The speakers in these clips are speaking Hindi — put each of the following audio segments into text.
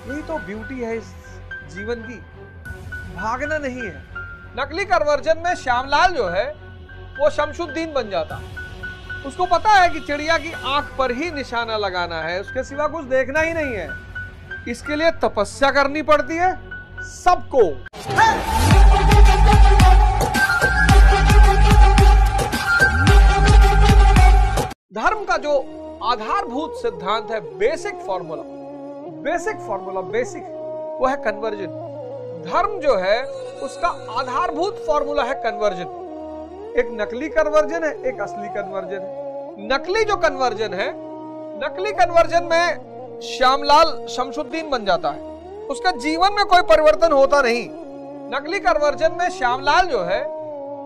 यही तो ब्यूटी है इस जीवन की, भागना नहीं है। नकली कन्वर्जन में श्यामलाल जो है वो शमशुद्दीन बन जाता। उसको पता है कि चिड़िया की आंख पर ही निशाना लगाना है, उसके सिवा कुछ देखना ही नहीं है। इसके लिए तपस्या करनी पड़ती है सबको। धर्म का जो आधारभूत सिद्धांत है, बेसिक फॉर्मूला, वो है कन्वर्जन। धर्म जो है उसका आधारभूत फॉर्मूला है कन्वर्जन। एक नकली कन्वर्जन है, एक असली कन्वर्जन है। नकली जो कन्वर्जन है, नकली कन्वर्जन में श्यामलाल शमशुद्दीन बन जाता है, उसका जीवन में कोई परिवर्तन होता नहीं। नकली कन्वर्जन में श्यामलाल जो है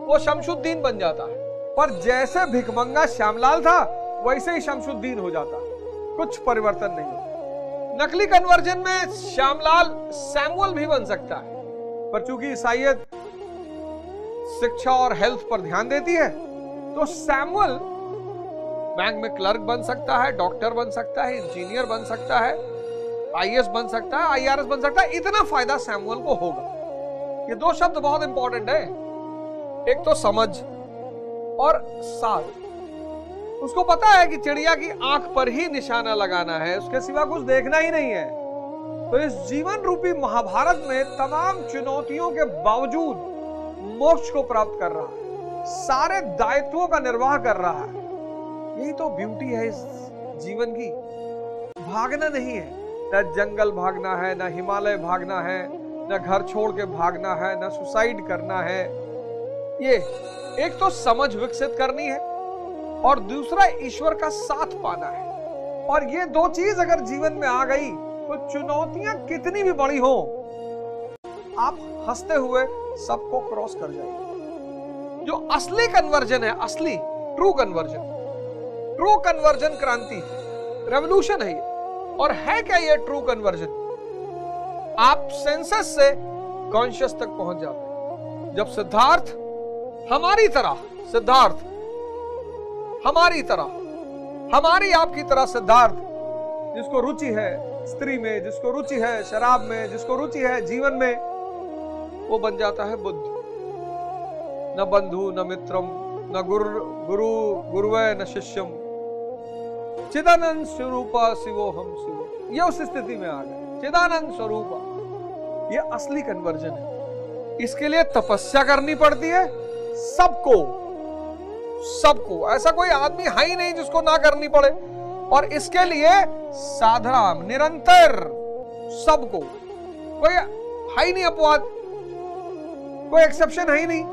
वो शमशुद्दीन बन जाता है, पर जैसे भिखमंगा श्यामलाल था वैसे ही शमशुद्दीन हो जाता, कुछ परिवर्तन नहीं होता। नकली कन्वर्जन में श्यामलाल सैमुअल भी बन सकता है, पर चूंकि ईसाईयत शिक्षा और हेल्थ पर ध्यान देती है तो सैमुअल बैंक में क्लर्क बन सकता है, डॉक्टर बन सकता है, इंजीनियर बन सकता है, आईएएस बन सकता है, आईआरएस बन सकता है। इतना फायदा सैमुअल को होगा। ये दो शब्द बहुत इंपॉर्टेंट है, एक तो समझ और साथ। उसको पता है कि चिड़िया की आंख पर ही निशाना लगाना है, उसके सिवा कुछ देखना ही नहीं है। तो इस जीवन रूपी महाभारत में तमाम चुनौतियों के बावजूद मोक्ष को प्राप्त कर रहा है, सारे दायित्वों का निर्वाह कर रहा है। यही तो ब्यूटी है इस जीवन की, भागना नहीं है। न जंगल भागना है, न हिमालय भागना है, न घर छोड़ के भागना है, न सुसाइड करना है। ये एक तो समझ विकसित करनी है और दूसरा ईश्वर का साथ पाना है। और ये दो चीज अगर जीवन में आ गई तो चुनौतियां कितनी भी बड़ी हो, आप हंसते हुए सबको क्रॉस कर जाएंगे। जो असली कन्वर्जन है, असली ट्रू कन्वर्जन क्रांति, रेवोल्यूशन है ये। और है क्या ये ट्रू कन्वर्जन? आप सेंसेस से कॉन्शियस तक पहुंच जाते हैं। जब सिद्धार्थ हमारी आपकी तरह सिद्धार्थ, जिसको रुचि है स्त्री में, जिसको रुचि है शराब में, जिसको रुचि है जीवन में, वो बन जाता है बुद्ध। न बंधु न मित्रम न गुरुवे न शिष्यम, चिदानंद स्वरूपा शिवोहम शिवो। ये उस स्थिति में आ गए, चिदानंद स्वरूपा। ये असली कन्वर्जन है। इसके लिए तपस्या करनी पड़ती है सबको। ऐसा कोई आदमी है ही नहीं जिसको ना करनी पड़े। और इसके लिए साधना निरंतर सबको, कोई है ही नहीं अपवाद, कोई एक्सेप्शन है ही नहीं।